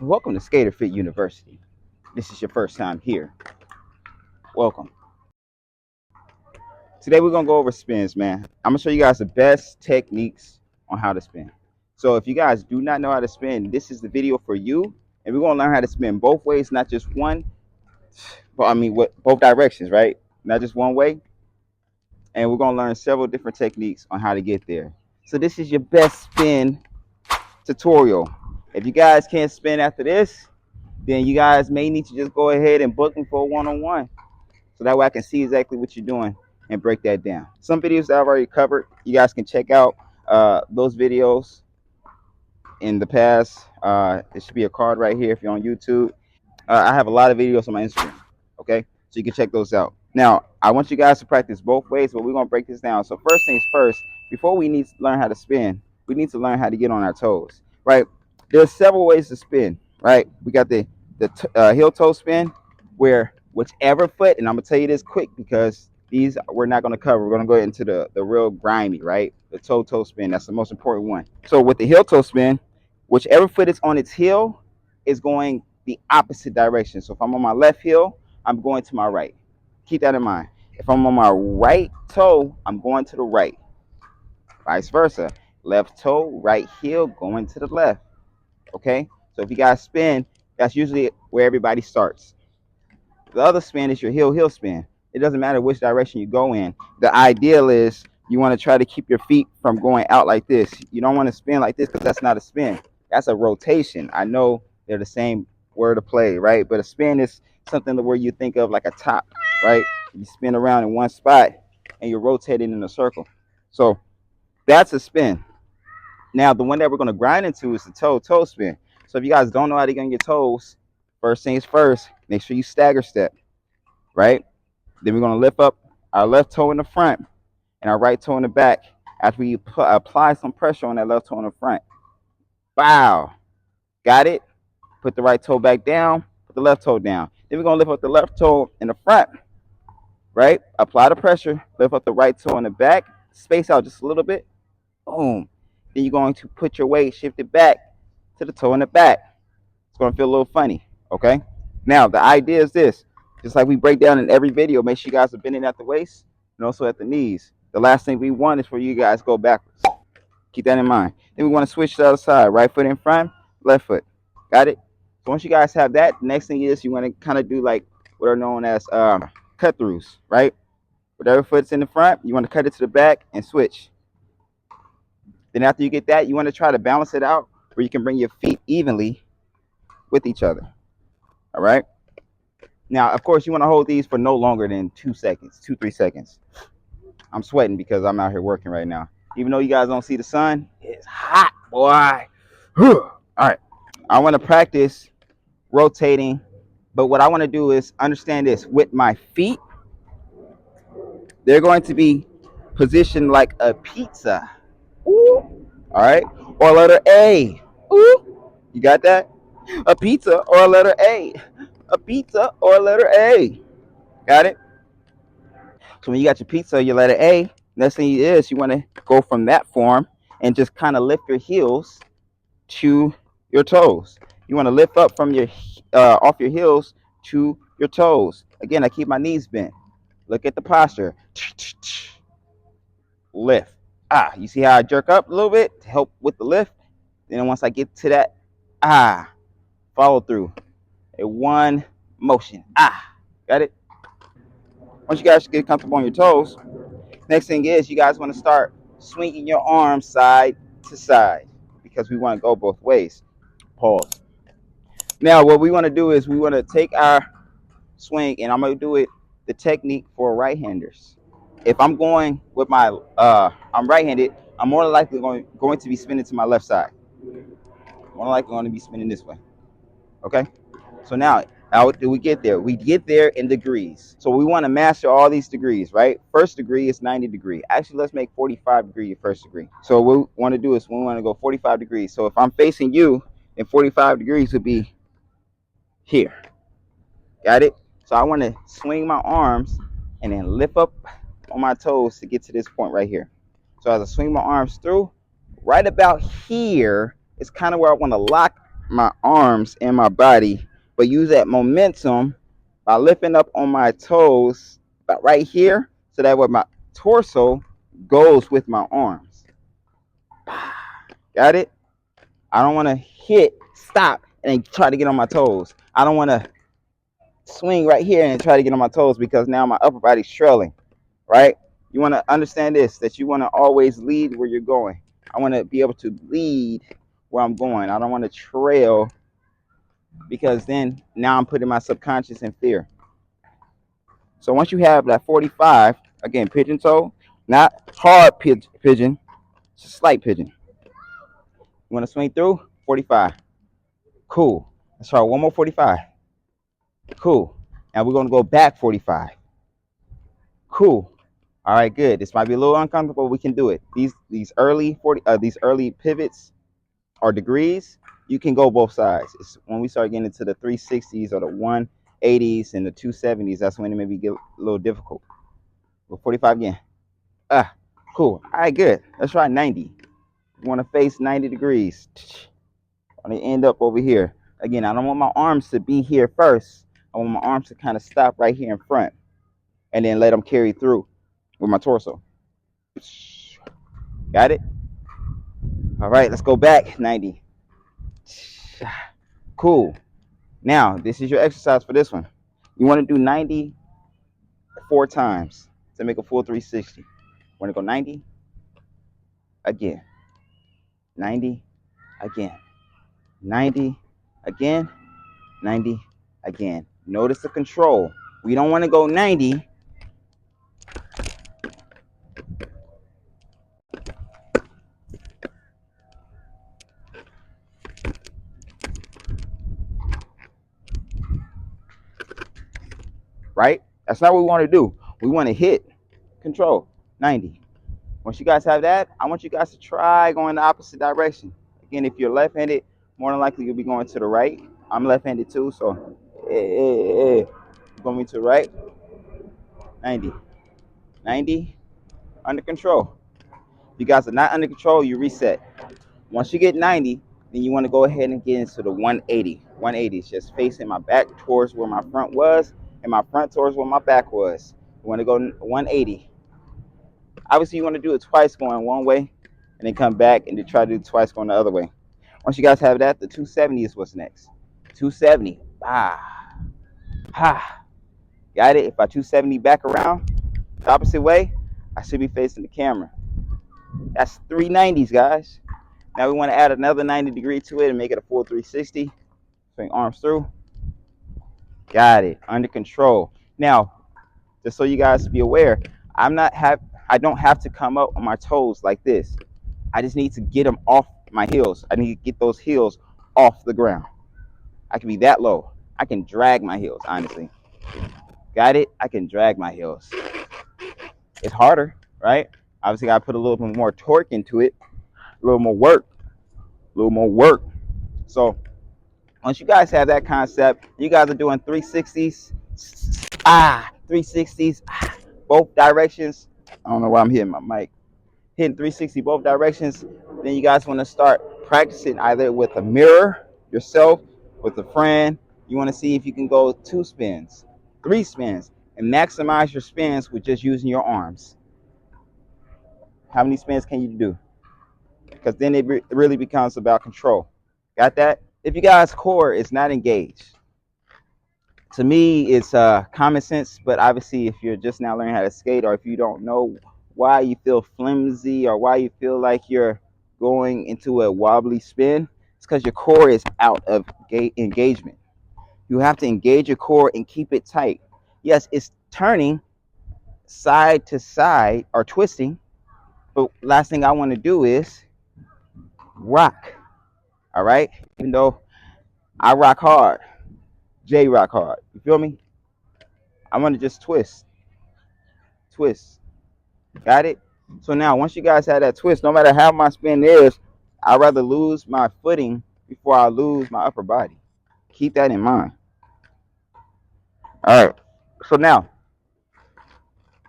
Welcome to SK8rFIT University. This is your first time here. Welcome. Today we're gonna go over spins, man. I'm gonna show you guys the best techniques on how to spin. So if you guys do not know how to spin, this is the video for you. And we're gonna learn how to spin both ways, not just one, but both directions, right? Not just one way. And we're gonna learn several different techniques on how to get there. So this is your best spin tutorial. If you guys can't spin after this, then you guys may need to just go ahead and book me for a one-on-one. So that way I can see exactly what you're doing and break that down. Some videos that I've already covered, you guys can check out those videos in the past. It should be a card right here if you're on YouTube. I have a lot of videos on my Instagram, okay? So you can check those out. Now, I want you guys to practice both ways, but we're going to break this down. So first things first, before we need to learn how to spin, we need to learn how to get on our toes, right? There's several ways to spin, right? We got the heel toe spin, where whichever foot, and I'm going to tell you this quick because these we're not going to cover. We're going to go into the real grimy, right? The toe spin. That's the most important one. So with the heel toe spin, whichever foot is on its heel is going the opposite direction. So if I'm on my left heel, I'm going to my right. Keep that in mind. If I'm on my right toe, I'm going to the right. Vice versa. Left toe, right heel, going to the left. Okay? So if you guys spin, that's usually where everybody starts. The other spin is your heel spin. It doesn't matter which direction you go in. The ideal is you want to try to keep your feet from going out like this. You don't want to spin like this because that's not a spin. That's a rotation. I know they're the same word of play, right? But a spin is something where you think of like a top, right? You spin around in one spot and you're rotating in a circle. So that's a spin. Now, the one that we're going to grind into is the toe spin. So if you guys don't know how to get on your toes, first things first, make sure you stagger step, right? Then we're going to lift up our left toe in the front and our right toe in the back after we apply some pressure on that left toe in the front. Wow. Got it? Put the right toe back down, put the left toe down. Then we're going to lift up the left toe in the front, right? Apply the pressure, lift up the right toe in the back, space out just a little bit. Boom. Then you're going to put your weight, shift it back to the toe in the back. It's going to feel a little funny, okay? Now, the idea is this. Just like we break down in every video, make sure you guys are bending at the waist and also at the knees. The last thing we want is for you guys to go backwards. Keep that in mind. Then we want to switch to the other side. Right foot in front, left foot. Got it? So once you guys have that, the next thing is you want to kind of do like what are known as cut throughs, right? Whatever foot's in the front, you want to cut it to the back and switch. Then after you get that, you want to try to balance it out where you can bring your feet evenly with each other. All right? Now, of course, you want to hold these for no longer than 2 seconds, 3 seconds. I'm sweating because I'm out here working right now. Even though you guys don't see the sun, it's hot, boy. All right. I want to practice rotating, but what I want to do is understand this. With my feet, they're going to be positioned like a pizza. Ooh. All right. Or letter A. Ooh. You got that? A pizza or a letter A. A pizza or a letter A. Got it? So when you got your pizza or your letter A, next thing is you want to go from that form and just kind of lift your heels to your toes. You want to lift up from your off your heels to your toes. Again, I keep my knees bent. Look at the posture. Lift. You see how I jerk up a little bit to help with the lift? Then once I get to that, follow through. A one motion. Got it? Once you guys get comfortable on your toes, next thing is you guys want to start swinging your arms side to side because we want to go both ways. Pause. Now, what we want to do is we want to take our swing, and I'm going to do it the technique for right-handers. If I'm going with my, I'm right-handed, I'm more likely going to be spinning to my left side. More likely going to be spinning this way. Okay? So now, how do we get there? We get there in degrees. So we want to master all these degrees, right? First degree is 90 degrees. Actually, let's make 45 degree your first degree. So what we want to do is we want to go 45 degrees. So if I'm facing you, then 45 degrees would be here. Got it? So I want to swing my arms and then lift up on my toes to get to this point right here. So as I swing my arms through, right about here is kind of where I want to lock my arms and my body, but use that momentum by lifting up on my toes about right here, so that way my torso goes with my arms. Got it? I don't want to hit, stop, and then try to get on my toes. I don't want to swing right here and try to get on my toes, because now my upper body's trailing, right? You want to understand this, that you want to always lead where you're going. I want to be able to lead where I'm going. I don't want to trail, because then now I'm putting my subconscious in fear. So once you have that 45, again, pigeon toe, not hard pigeon, just slight pigeon. You want to swing through? 45. Cool. Let's try one more 45. Cool. Now we're going to go back 45. Cool. All right, good. This might be a little uncomfortable. We can do it. These early pivots or degrees, you can go both sides. It's when we start getting into the 360s or the 180s and the 270s, that's when it maybe get a little difficult. Well, 45 again. Cool. All right, good. Let's try 90. You want to face 90 degrees. I want to end up over here. Again, I don't want my arms to be here first. I want my arms to kind of stop right here in front, and then let them carry through with my torso. Got it? All right, let's go back 90. Cool. Now, this is your exercise for this one. You want to do 90 4 times to make a full 360. Want to go 90 again, 90 again, 90 again, 90 again. Notice the control. We don't want to go 90 right? That's not what we want to do. We want to hit control 90. Once you guys have that, I want you guys to try going the opposite direction. Again, if you're left-handed, more than likely you'll be going to the right. I'm left-handed too, so going to the right. 90. 90. Under control. If you guys are not under control, you reset. Once you get 90, then you want to go ahead and get into the 180. 180 is just facing my back towards where my front was and my front towards where my back was. You want to go 180. Obviously, you want to do it twice going one way and then come back and then try to do it twice going the other way. Once you guys have that, the 270 is what's next. 270. Got it? If I 270 back around the opposite way, I should be facing the camera. That's 390s, guys. Now we want to add another 90 degree to it and make it a full 360. Swing arms through. Got it. Under control. Now, just so you guys be aware, I don't have to come up on my toes like this. I just need to get them off my heels. I need to get those heels off the ground. I can be that low. I can drag my heels, honestly. Got it? I can drag my heels. It's harder, right? Obviously, I put a little bit more torque into it, a little more work. So once you guys have that concept, you guys are doing 360s, 360s, both directions. I don't know why I'm hitting my mic. Hitting 360 both directions. Then you guys want to start practicing either with a mirror, yourself, with a friend. You want to see if you can go 2 spins, 3 spins, and maximize your spins with just using your arms. How many spins can you do? Because then it really becomes about control. Got that? If you guys' core is not engaged, to me, it's common sense, but obviously if you're just now learning how to skate, or if you don't know why you feel flimsy or why you feel like you're going into a wobbly spin, it's because your core is out of engagement. You have to engage your core and keep it tight. Yes, it's turning side to side or twisting, but last thing I want to do is rock. All right? Even though I rock hard, Jay rock hard. You feel me? I want to just twist. Got it? So now, once you guys have that twist, no matter how my spin is, I'd rather lose my footing before I lose my upper body. Keep that in mind. All right. So now,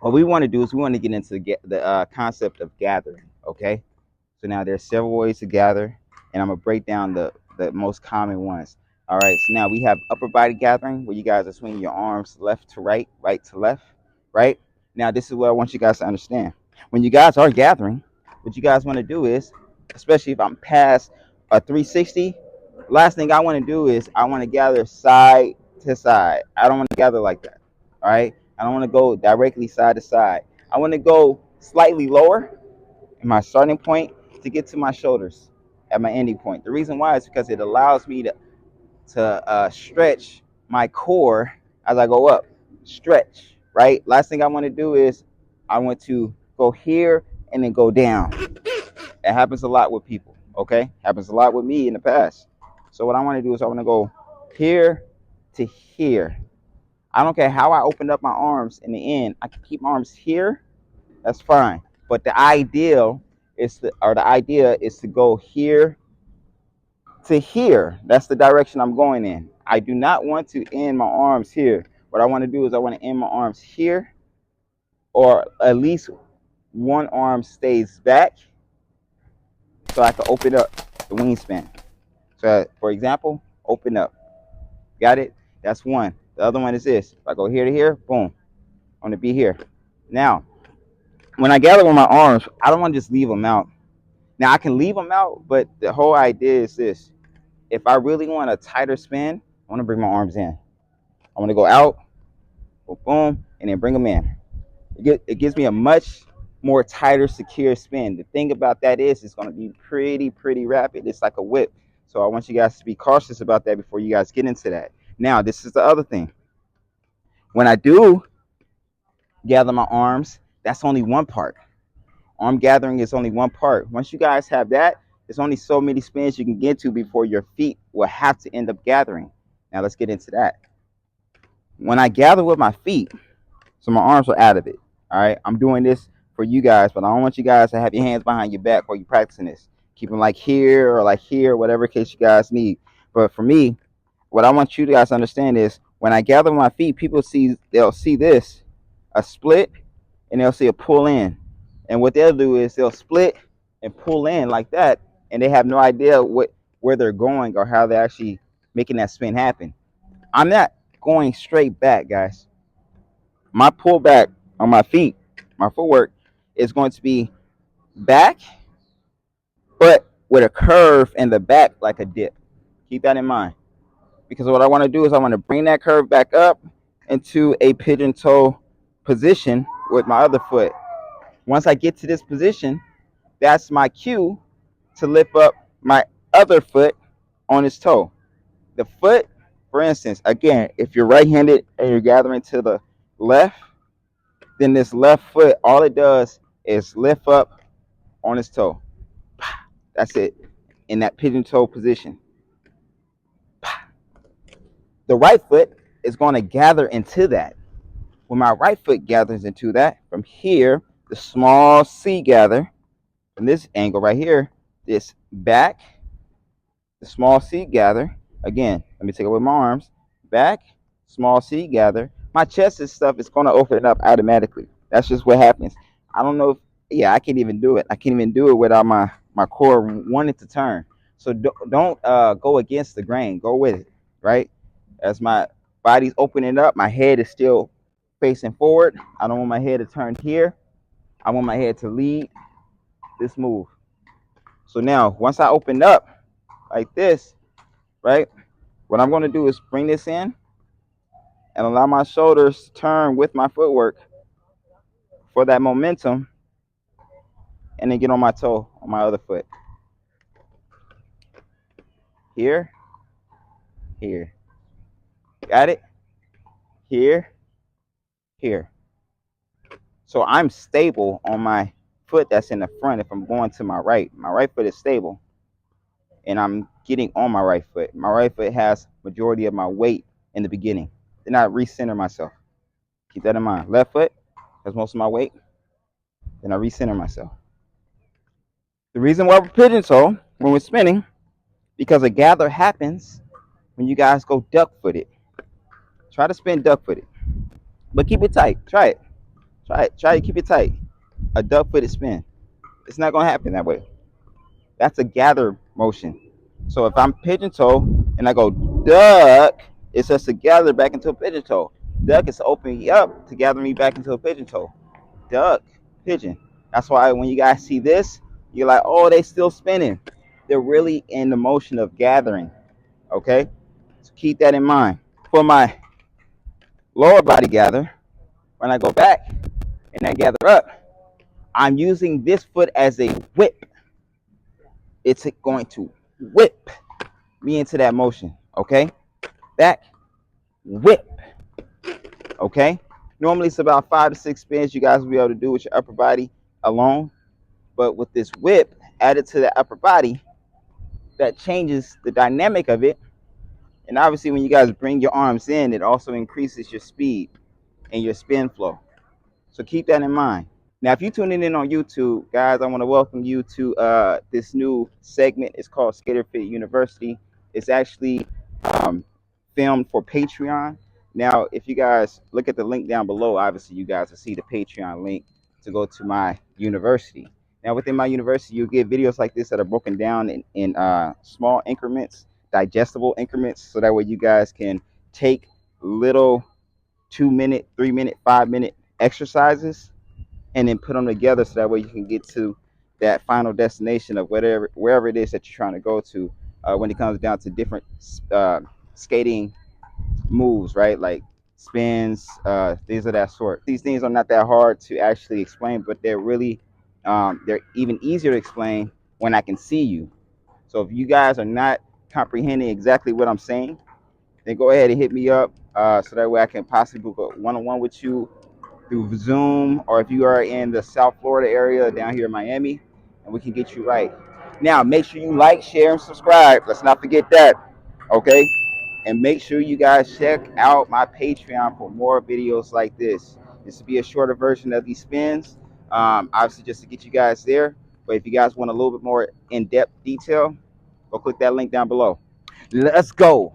what we want to do is we want to get into the concept of gathering, okay? So now there's several ways to gather, and I'm going to break down the the most common ones. All right, so now we have upper body gathering, where you guys are swinging your arms left to right, right to left, right? Now, this is what I want you guys to understand. When you guys are gathering, what you guys want to do is, especially if I'm past a 360, last thing I want to do is I want to gather side to side. I don't want to gather like that. All right, I don't want to go directly side to side. I want to go slightly lower in my starting point to get to my shoulders at my ending point. The reason why is because it allows me to stretch my core as I go up. Stretch, right? Last thing I want to do is I want to go here and then go down. It happens a lot with people, okay? Happens a lot with me in the past. So what I want to do is I want to go here to here. I don't care how I open up my arms in the end. I can keep my arms here. That's fine. But the idea is to go here to here. That's the direction I'm going in. I do not want to end my arms here. What I want to do is I want to end my arms here, or at least one arm stays back so I can open up the wingspan. So, for example, open up. Got it? That's one. The other one is this. If I go here to here, boom, I'm going to be here. Now, when I gather with my arms, I don't want to just leave them out. Now, I can leave them out, but the whole idea is this. If I really want a tighter spin, I want to bring my arms in. I want to go out, boom, boom, and then bring them in. It gives me a much more tighter, secure spin. The thing about that is it's going to be pretty rapid. It's like a whip. So I want you guys to be cautious about that before you guys get into that. Now, this is the other thing. When I do gather my arms, that's only one part. Arm gathering is only one part. Once you guys have that, there's only so many spins you can get to before your feet will have to end up gathering. Now let's get into that. When I gather with my feet, so my arms are out of it. All right, I'm doing this for you guys, but I don't want you guys to have your hands behind your back while you're practicing this. Keep them like here, whatever case you guys need. But for me, what I want you guys to understand is when I gather with my feet, they'll see this, a split, and they'll see a pull in. And what they'll do is they'll split and pull in like that, and they have no idea where they're going or how they're actually making that spin happen. I'm not going straight back, guys. My pullback on my feet, my footwork, is going to be back, but with a curve in the back like a dip. Keep that in mind. Because what I want to do is I want to bring that curve back up into a pigeon toe position with my other foot. Once I get to this position, that's my cue to lift up my other foot on its toe. The foot, for instance, again, if you're right-handed and you're gathering to the left, then this left foot, all it does is lift up on its toe. That's it, in that pigeon toe position. The right foot is going to gather into that. When my right foot gathers into that, from here, the small C gather, from this angle right here, this back, the small C gather. Again, let me take it with my arms. Back, small C gather. My chest and stuff is going to open up automatically. That's just what happens. I don't know if, I can't even do it. I can't even do it without my core wanting to turn. So don't go against the grain. Go with it, right? As my body's opening up, my head is still facing forward. I don't want my head to turn here. I want my head to lead this move. So now, once I open up like this, right, what I'm going to do is bring this in and allow my shoulders to turn with my footwork for that momentum, and then get on my toe on my other foot. Here, here. Got it? Here, here. So I'm stable on my foot that's in the front. If I'm going to my right foot is stable, and I'm getting on my right foot. My right foot has majority of my weight in the beginning. Then I recenter myself. Keep that in mind. Left foot has most of my weight. Then I recenter myself. The reason why we're pigeon toe when we're spinning, because a gather happens when you guys go duck-footed. Try to spin duck-footed, but keep it tight. Try it. Try to keep it tight. A duck-footed spin. It's not going to happen that way. That's a gather motion. So if I'm pigeon toe and I go duck, it's just to gather back into a pigeon toe. Duck is to open me up to gather me back into a pigeon toe. Duck, pigeon. That's why when you guys see this, you're like, oh, they still spinning. They're really in the motion of gathering. Okay, so keep that in mind. For my lower body gather, when I go back and I gather up, I'm using this foot as a whip. It's going to whip me into that motion. Okay, back, whip. Okay, normally it's about 5 to 6 spins you guys will be able to do with your upper body alone, but with this whip added to the upper body, that changes the dynamic of it. And obviously when you guys bring your arms in, it also increases your speed and your spin flow. So keep that in mind. Now, if you're tuning in on YouTube, guys, I want to welcome you to this new segment. It's called SK8rFIT University. It's actually filmed for Patreon. Now, if you guys look at the link down below, obviously you guys will see the Patreon link to go to my university. Now, within my university, you'll get videos like this that are broken down in small increments, digestible increments, so that way you guys can take little 2 minute, 3 minute, 5 minute exercises and then put them together so that way you can get to that final destination of wherever it is that you're trying to go to when it comes down to different skating moves, right? Like spins, things of that sort. These things are not that hard to actually explain, but they're even easier to explain when I can see you. So if you guys are not comprehending exactly what I'm saying, then go ahead and hit me up so that way I can possibly book a one-on-one with you through Zoom, or if you are in the South Florida area down here in Miami, and we can get you right. Now, make sure you like, share, and subscribe. Let's not forget that, okay? And make sure you guys check out my Patreon for more videos like this. This will be a shorter version of these spins, obviously just to get you guys there. But if you guys want a little bit more in-depth detail, go click that link down below. Let's go.